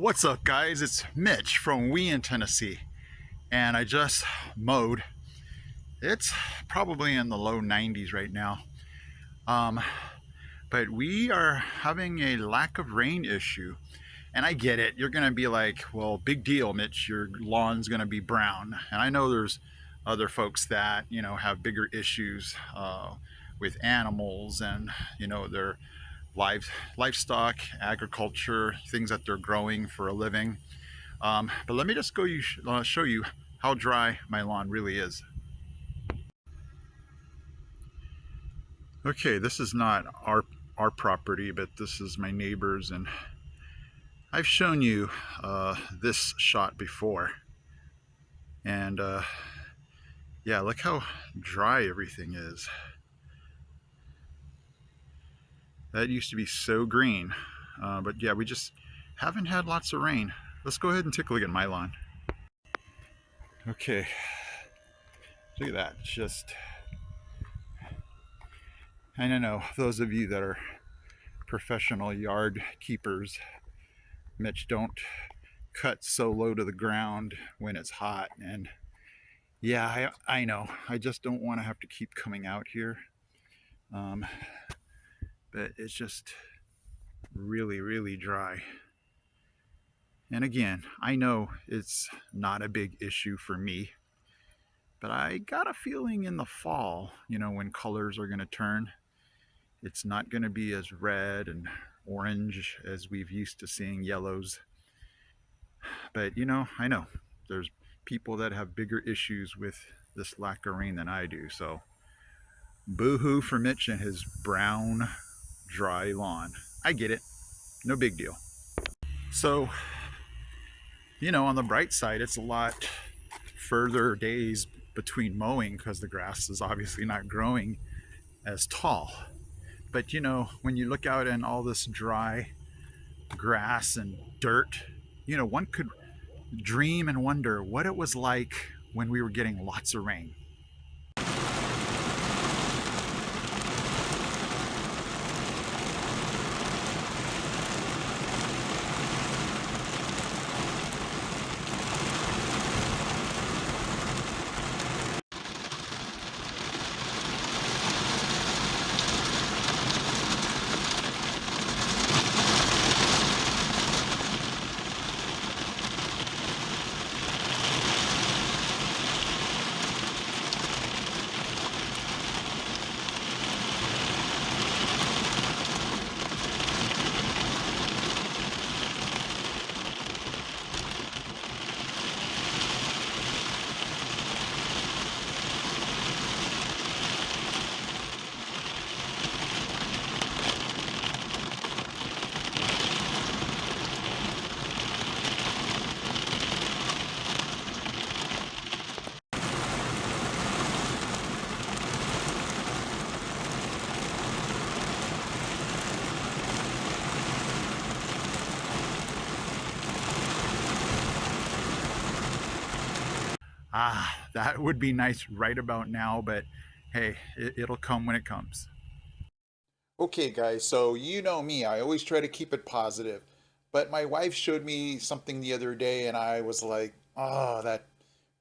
What's up, guys? It's Mitch from Wee in Tennessee, and I just mowed. It's probably in the low 90s right now, um, but we are having a lack of rain issue. And I get it. You're going to be like, well, big deal, Mitch. Your lawn's going to be brown. And I know there's other folks that, have bigger issues with animals and, their livestock, agriculture, things that they're growing for a living. But let me just show you how dry my lawn really is. Okay, this is not our property, but this is my neighbor's, and I've shown you this shot before. And yeah, look how dry everything is. That used to be so green, but yeah, we just haven't had lots of rain. Let's go ahead and take a look at my lawn. Okay, look at that. Just, I don't know, those of you that are professional yard keepers, Mitch, don't cut so low to the ground when it's hot. And yeah, I know, I just don't want to have to keep coming out here. But it's just really, really dry. And again, I know it's not a big issue for me, but I got a feeling in the fall, when colors are going to turn, it's not going to be as red and orange as we've used to seeing yellows. But I know there's people that have bigger issues with this lack of rain than I do. So boo-hoo for Mitch and his brown, dry lawn. I get it. No big deal. So, on the bright side, it's a lot further days between mowing because the grass is obviously not growing as tall. But when you look out in all this dry grass and dirt, one could dream and wonder what it was like when we were getting lots of rain. That would be nice right about now, but hey, it'll come when it comes. Okay, guys, so you know me, I always try to keep it positive. But my wife showed me something the other day, and I was like, oh, that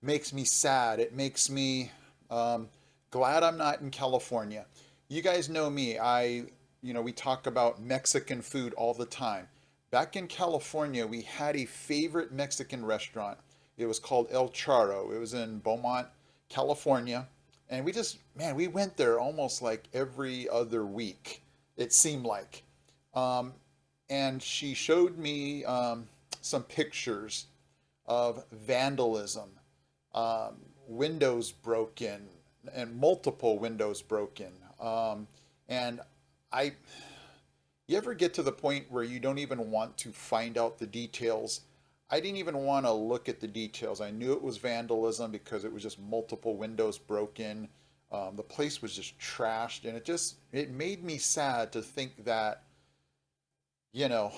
makes me sad. It makes me um, glad I'm not in California. You guys know me, we talk about Mexican food all the time. Back in California, we had a favorite Mexican restaurant. It was called El Charro. It was in Beaumont, California. And man, we went there almost like every other week, it seemed like. Um, and she showed me some pictures of vandalism, um, windows broken, and multiple windows broken. And I, You ever get to the point where you don't even want to find out the details? I didn't even want to look at the details. I knew it was vandalism because it was just multiple windows broken. The place was just trashed, and it made me sad to think that, you know,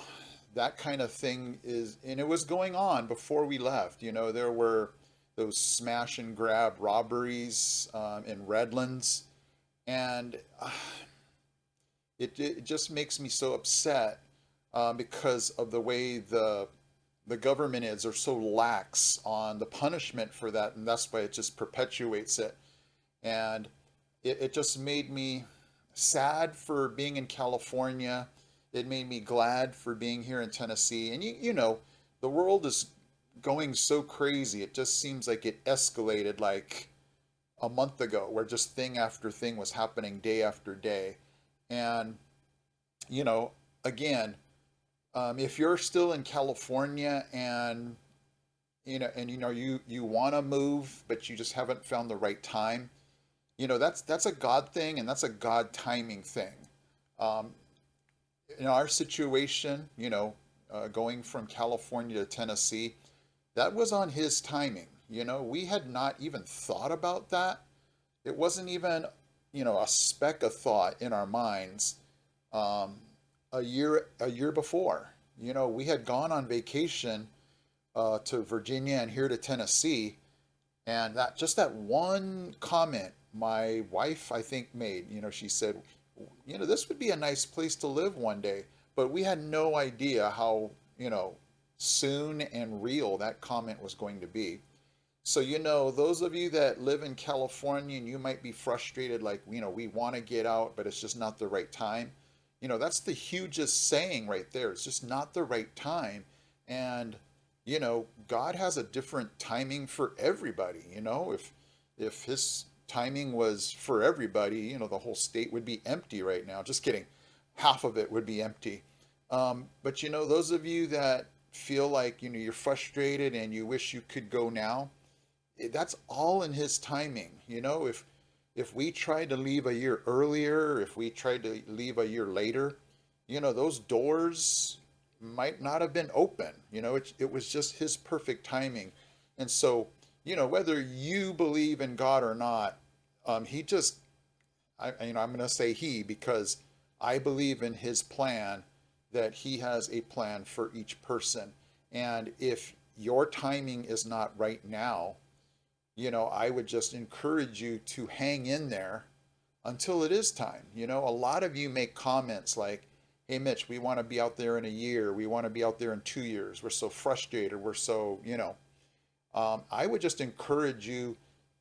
that kind of thing is, and it was going on before we left. There were those smash and grab robberies in Redlands, and it just makes me so upset because of the way the government is, are so lax on the punishment for that, and that's why it just perpetuates it. And it just made me sad for being in California. It made me glad for being here in Tennessee. And the world is going so crazy. It just seems like it escalated like a month ago, where just thing after thing was happening day after day. And you know, again, if you're still in California and you want to move, but you just haven't found the right time, that's a God thing, and that's a God timing thing. Um, in our situation, going from California to Tennessee, that was on His timing. We had not even thought about that. It wasn't even, a speck of thought in our minds. Um, a year before, we had gone on vacation to Virginia and here to Tennessee, and that one comment my wife, I think, made. She said, this would be a nice place to live one day. But we had no idea how, soon and real that comment was going to be. So, those of you that live in California and you might be frustrated, like, we want to get out, but it's just not the right time. That's the hugest saying right there. It's just not the right time. And, God has a different timing for everybody. If His timing was for everybody, the whole state would be empty right now. Just kidding. Half of it would be empty. But, those of you that feel like, you're frustrated and you wish you could go now, that's all in His timing. If we tried to leave a year earlier, if we tried to leave a year later, those doors might not have been open. It was just His perfect timing. And so, whether you believe in God or not, He just, I'm going to say He, because I believe in His plan, that He has a plan for each person. And if your timing is not right now, I would just encourage you to hang in there until it is time. A lot of you make comments like, hey, Mitch, we want to be out there in a year. We want to be out there in 2 years. We're so frustrated. We're so, I would just encourage you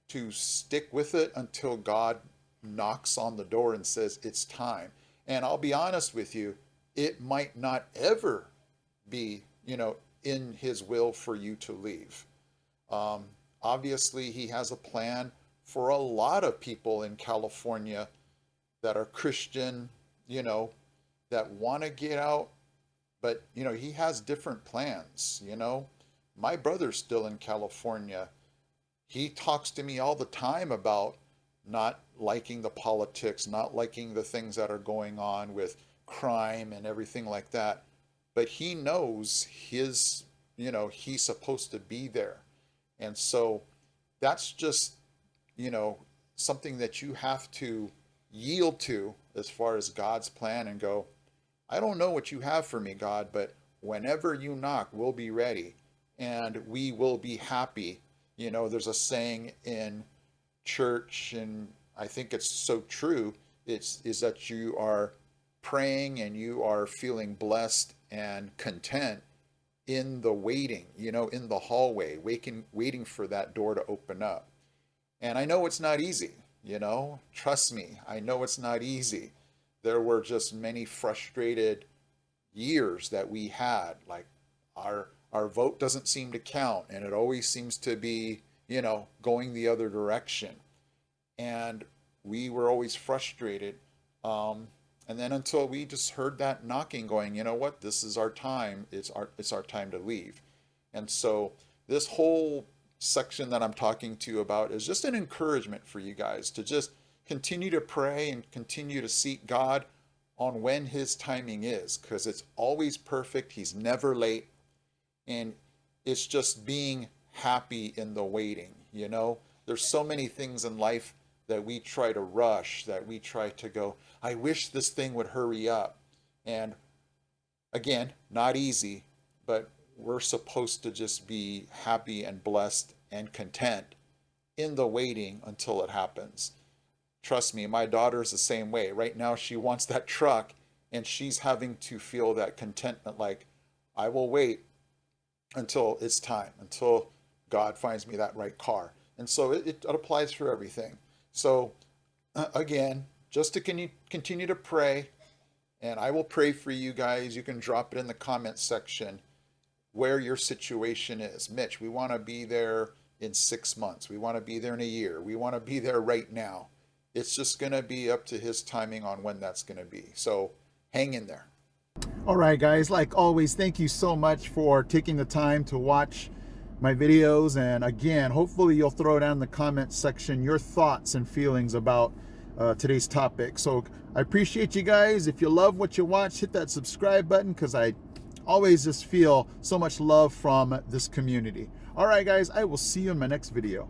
to stick with it until God knocks on the door and says it's time. And I'll be honest with you, it might not ever be, in His will for you to leave. Um, Obviously, He has a plan for a lot of people in California that are Christian, that want to get out, but, He has different plans. My brother's still in California. He talks to me all the time about not liking the politics, not liking the things that are going on with crime and everything like that. But he knows he's supposed to be there. And so that's just, you know, something that you have to yield to as far as God's plan and go, I don't know what you have for me, God, but whenever you knock, we'll be ready and we will be happy. There's a saying in church, and I think it's so true. Is that you are praying and you are feeling blessed and content in the waiting, in the hallway, waiting for that door to open up. And I know it's not easy, trust me, I know it's not easy. There were just many frustrated years that we had, like our vote doesn't seem to count and it always seems to be, going the other direction. And we were always frustrated. And then until we just heard that knocking going, you know what, this is our time. It's our time to leave. And so this whole section that I'm talking to you about is just an encouragement for you guys to just continue to pray and continue to seek God on when his timing is, because it's always perfect. He's never late. And it's just being happy in the waiting, you know? There's so many things in life that we try to rush, that we try to go, I wish this thing would hurry up. And again, not easy, but we're supposed to just be happy and blessed and content in the waiting until it happens. Trust me, my daughter's the same way. Right now, she wants that truck, and she's having to feel that contentment like, I will wait until it's time, until God finds me that right car. And so it applies for everything. So, again, just to continue to pray, and I will pray for you guys. You can drop it in the comments section where your situation is. Mitch, we want to be there in 6 months. We want to be there in a year. We want to be there right now. It's just going to be up to his timing on when that's going to be. So hang in there. All right, guys, like always, thank you so much for taking the time to watch my videos. And again, hopefully you'll throw down in the comments section your thoughts and feelings about today's topic. So I appreciate you guys. If you love what you watch, hit that subscribe button, because I always just feel so much love from this community. All right, guys, I will see you in my next video.